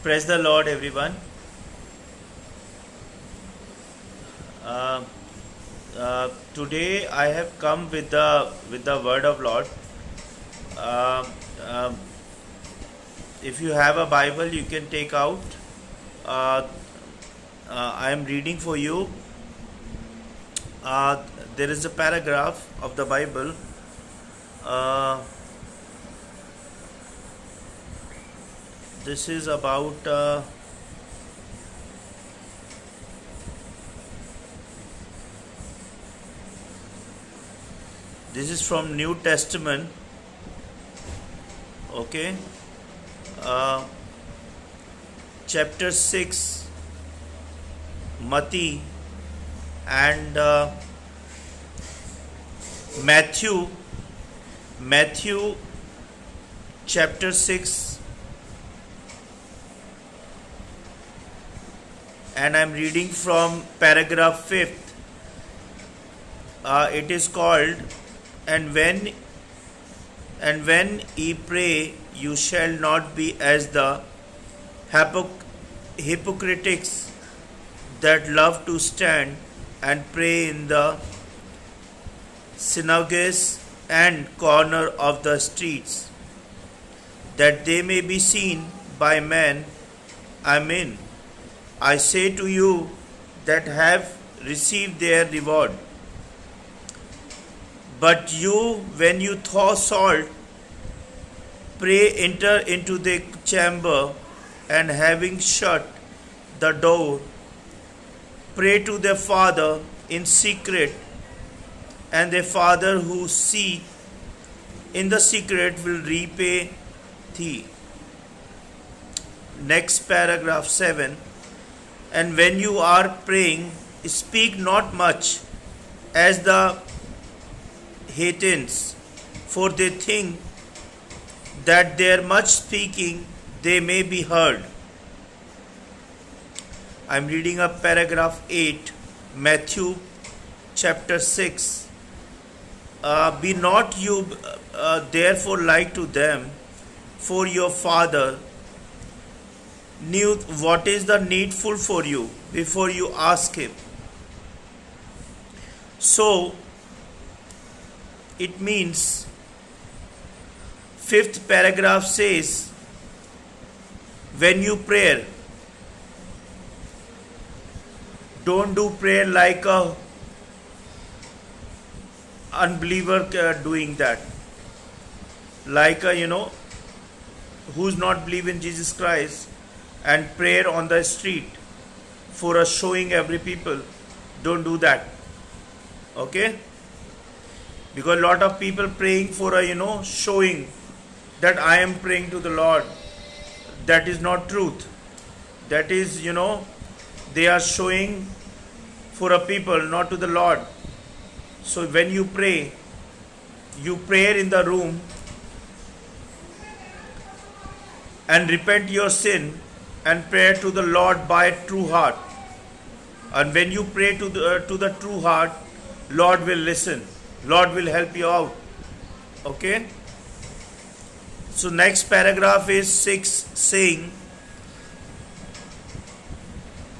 Praise the Lord, everyone. Uh, Today I have come with the word of Lord. Uh, uh, if you have a Bible, you can take out. Uh, I am reading for you. There is a paragraph of the Bible. Uh, this is about. This is from New Testament. Okay. Chapter 6, Matthew and Matthew chapter 6, and I'm reading from paragraph 5th. It is called, and when ye pray, you shall not be as the hypocrites that love to stand and pray in the synagogues and corner of the streets, that they may be seen by men. Amen. I say to you that have received their reward. But you, when you thaw salt, pray, enter into the chamber, and having shut the door, pray to the Father in secret, and the Father who seeth in the secret will repay thee. Next paragraph 7. And when you are praying, speak not much as the heathens, for they think that their much speaking they may be heard. I am reading up paragraph 8, Matthew chapter 6. Be not you therefore like to them, for your Father knew what is the needful for you before you ask Him. So, it means, 5th paragraph says, when you pray, don't do prayer like a unbeliever doing that, like a who's not believe in Jesus Christ and prayer on the street for a showing every people. Don't do that. Okay, because a lot of people praying for a showing that I am praying to the Lord. That is not truth. That is they are showing for a people, not to the Lord. So when you pray in the room and repent your sin and pray to the Lord by a true heart. And when you pray to the true heart, Lord will listen. Lord will help you out. Okay. So next paragraph is 6, saying,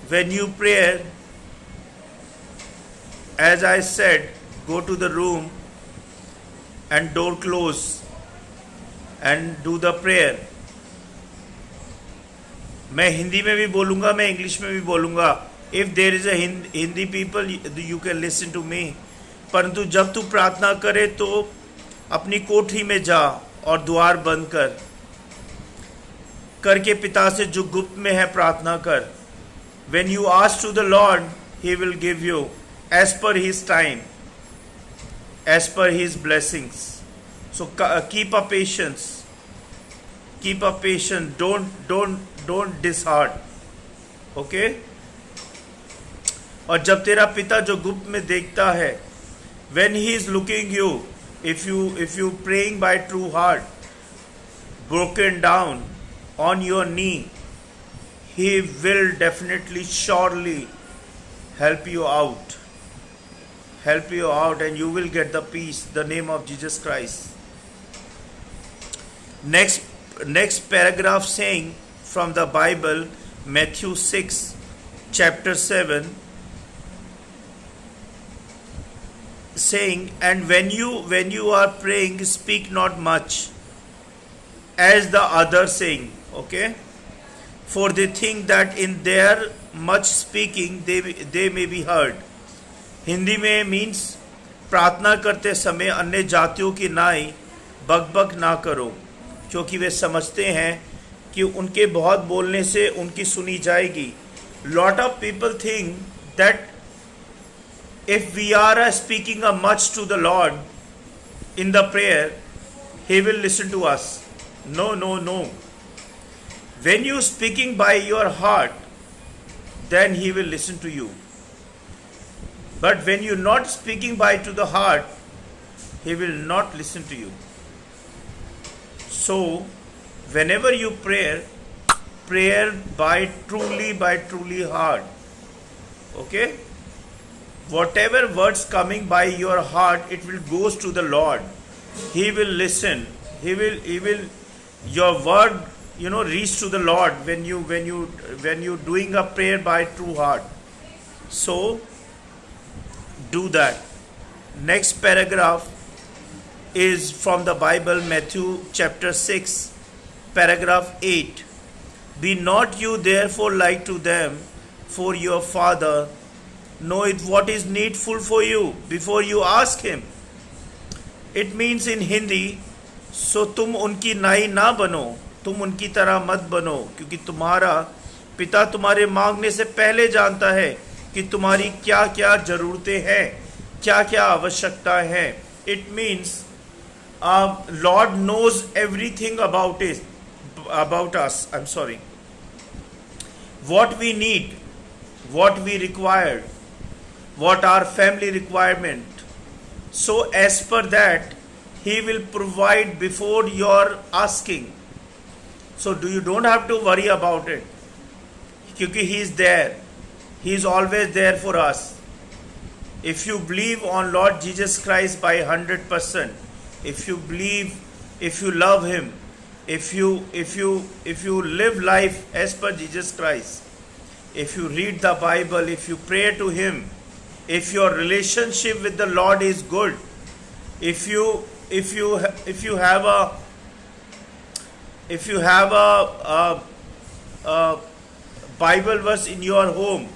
when you pray, as I said, go to the room and door close and do the prayer. मैं हिंदी में भी बोलूँगा, मैं English में भी बोलूँगा. If there is a Hindi people, you can listen to me. परंतु जब तू प्रार्थना करे तो अपनी कोठरी में जा और द्वार बंद करके पिता से जो गुप्त में है प्रार्थना कर. When you ask to the Lord, He will give you as per His time, as per His blessings. So keep a patience. Keep a patience. Don't disheart. Okay. और जब तेरा पिता जो गुप्त में देखता है, when He is looking you, if you praying by true heart, broken down on your knee, He will definitely, surely help you out, and you will get the peace, the name of Jesus Christ. Next paragraph saying, from the Bible, Matthew 6, chapter 7, saying, and when you are praying, speak not much, as the others saying, okay? For they think that in their much speaking they may be heard. Hindi में means प्रार्थना करते समय अन्य जातियों की नाई बकबक ना करो, क्योंकि वे समझते हैं कि उनके बहुत बोलने से उनकी सुनी जाएगी. Lot of people think that if we are speaking a much to the Lord in the prayer, He will listen to us. No, no, no. When you speaking by your heart, then He will listen to you. But when you not speaking by to the heart, He will not listen to you. So, whenever you prayer by truly heart. Okay? Whatever words coming by your heart, it will goes to the Lord. He will listen. He will your word, reach to the Lord when you doing a prayer by true heart. So do that. Next paragraph is from the Bible, Matthew chapter 6, paragraph 8. Be not you therefore like to them, for your Father knoweth what is needful for you before you ask Him. It means in Hindi, so तुम उनकी नाई ना बनो, तुम उनकी तरह मत बनो, क्योंकि तुम्हारा पिता तुम्हारे मांगने से पहले जानता है कि तुम्हारी क्या क्या जरूरतें हैं, क्या क्या आवश्यकता है. It means Lord knows everything about us. I'm sorry. What we need, what we require, what our family requirement. So as per that, He will provide before your asking. So you don't have to worry about it, क्योंकि He is there. He is always there for us. If you believe on Lord Jesus Christ by 100%, if you believe, if you love Him, if you live life as per Jesus Christ, if you read the Bible, if you pray to Him, if your relationship with the Lord is good, if you have a Bible verse in your home,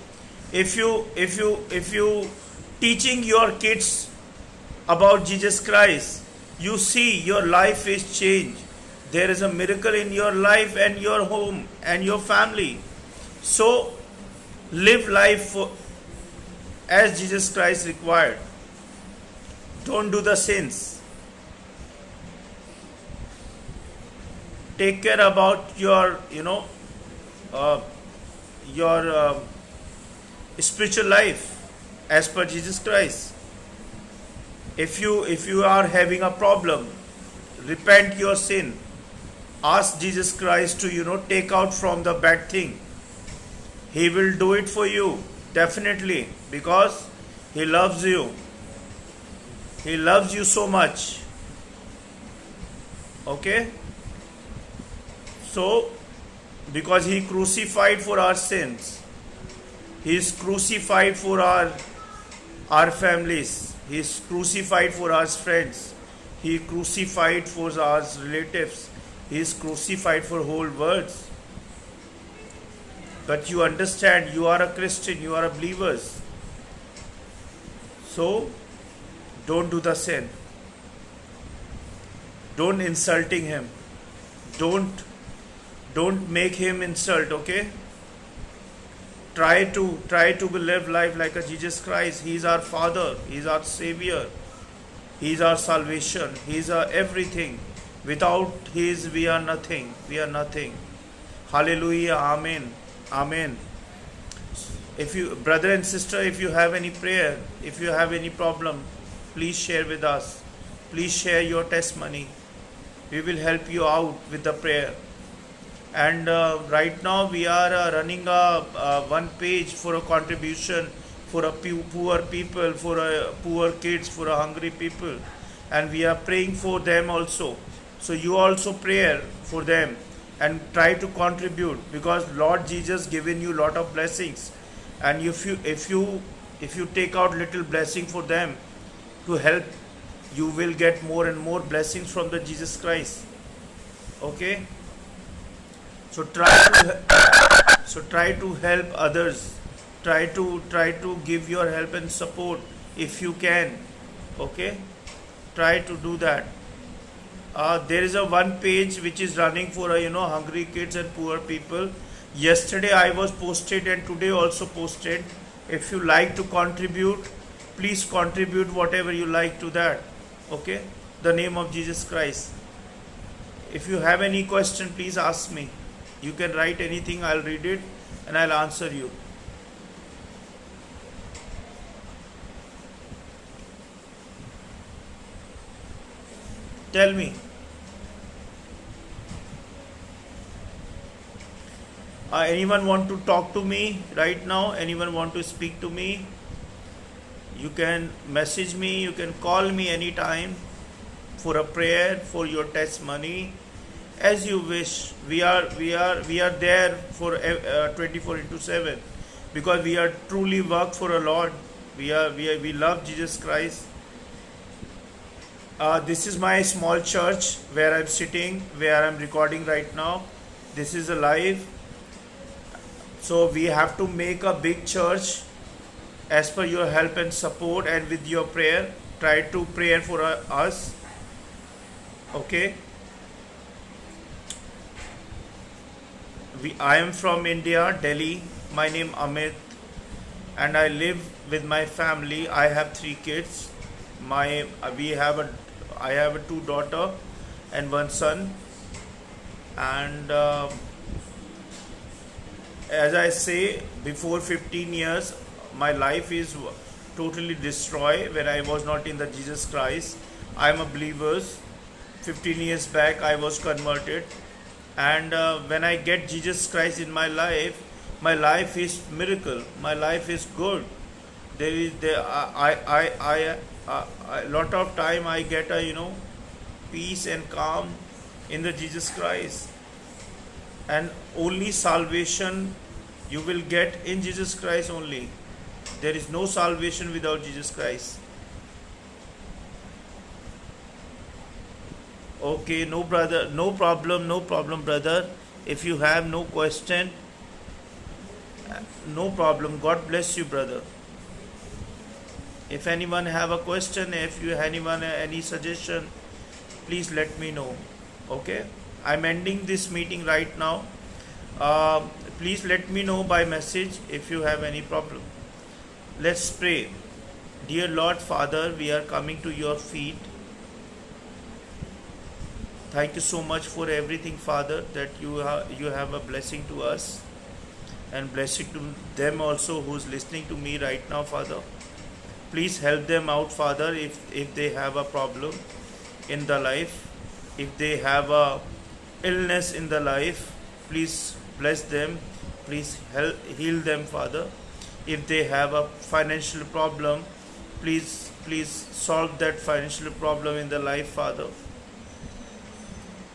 if you teaching your kids about Jesus Christ, you see your life is changed. There is a miracle in your life and your home and your family. So live life as Jesus Christ required. Don't do the sins. Take care about your spiritual life as per Jesus Christ. If you are having a problem, repent your sin. Ask Jesus Christ to take out from the bad thing. He will do it for you, definitely, because He loves you. He loves you so much. Okay? So, because He crucified for our sins, He is crucified for our families, He is crucified for our friends, He crucified for our relatives, He is crucified for whole worlds. But you understand, you are a Christian, you are a believer. So, don't do the sin. Don't insulting Him. Don't make Him insult, okay? Try to live life like a Jesus Christ. He is our Father. He is our Savior. He is our salvation. He is our everything. Without His, we are nothing. We are nothing. Hallelujah. Amen. Amen. If you, brother and sister, if you have any prayer, if you have any problem, please share with us. Please share your testimony. We will help you out with the prayer. And right now we are running a one page for a contribution for a poor people, for a poor kids, for a hungry people, and we are praying for them also. So you also pray for them, and try to contribute, because Lord Jesus given you lot of blessings, and if you take out little blessing for them to help, you will get more and more blessings from the Jesus Christ. Okay, so try to help others, try to give your help and support if you can. Okay, try to do that. There is a one page which is running for hungry kids and poor people. Yesterday I was posted and today also posted. If you like to contribute, please contribute whatever you like to that. Okay, the name of Jesus Christ. If you have any question, please ask me. You can write anything, I'll read it and I'll answer you. Tell me. Anyone want to talk to me right now? Anyone want to speak to me? You can message me, you can call me anytime for a prayer, for your testimony, as you wish. We are there for 24/7, because we are truly work for a Lord. We love Jesus Christ. This is my small church where I'm sitting, where I'm recording right now. This is a live. So we have to make a big church as per your help and support, and with your prayer. Try to pray for us. Okay. I am from India, Delhi. My name Amit, and I live with my family. I have 3 kids. I have a 2 daughter and 1 son. And as I say, before 15 years, my life is totally destroyed when I was not in the Jesus Christ. I am a believer. 15 years back, I was converted. And when I get Jesus Christ in my life is miracle. My life is good. A lot of time I get peace and calm in the Jesus Christ. And only salvation you will get in Jesus Christ only. There is no salvation without Jesus Christ. Okay, no problem, brother. If you have no question, no problem. God bless you, brother. If anyone have a question, if you anyone any suggestion, please let me know. Okay, I'm ending this meeting right now. Please let me know by message if you have any problem. Let's pray. Dear Lord Father, we are coming to your feet. Thank you so much for everything, Father, that you have a blessing to us and blessing to them also who's listening to me right now, Father. Please help them out, Father, if they have a problem in the life, if they have a illness in the life, please bless them, please heal them, Father. If they have a financial problem, please solve that financial problem in the life, Father.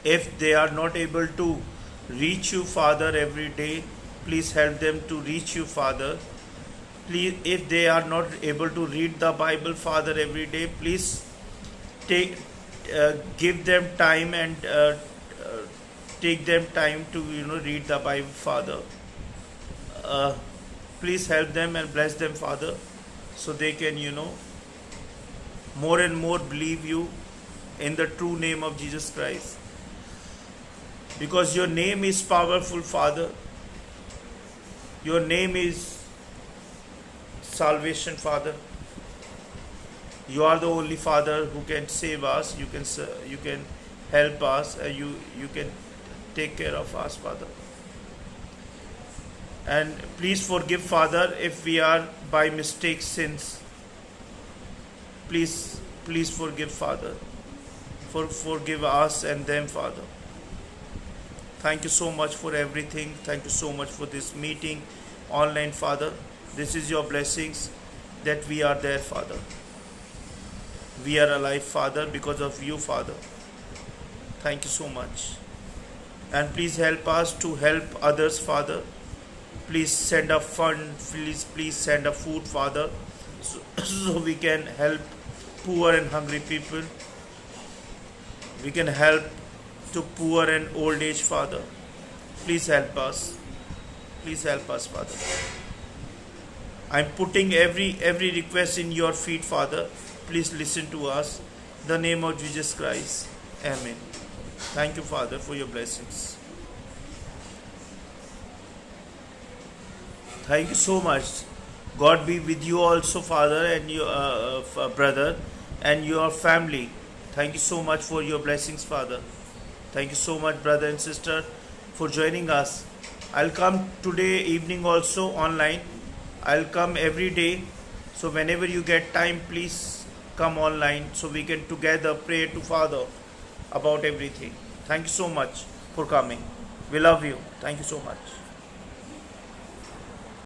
If they are not able to reach you, Father, every day, please help them to reach you, Father. Please, if they are not able to read the Bible, Father, every day, please give them time and take them time to read the Bible, Father. Please help them and bless them, Father, so they can more and more believe you in the true name of Jesus Christ. Because your name is powerful, Father. Your name is salvation, Father. You are the only Father who can save us. You can help us. You can take care of us, Father. And please forgive, Father, if we are by mistake sins. Please forgive, Father. Forgive us and them, Father. Thank you so much for everything. Thank you so much for this meeting online, Father. This is your blessings that we are there, Father. We are alive, Father, because of you, Father. Thank you so much. And please help us to help others, Father. Please send a fund, please send a food, Father, so we can help poor and hungry people. We can help to poor and old age, Father. Please help us. Please help us, Father. I'm putting every request in your feet, Father. Please listen to us. In the name of Jesus Christ. Amen. Thank you, Father, for your blessings. Thank you so much. God be with you also, Father, and your brother, and your family. Thank you so much for your blessings, Father. Thank you so much, brother and sister, for joining us. I'll come today evening also online. I'll come every day. So whenever you get time, please come online so we can together pray to Father about everything. Thank you so much for coming. We love you. Thank you so much.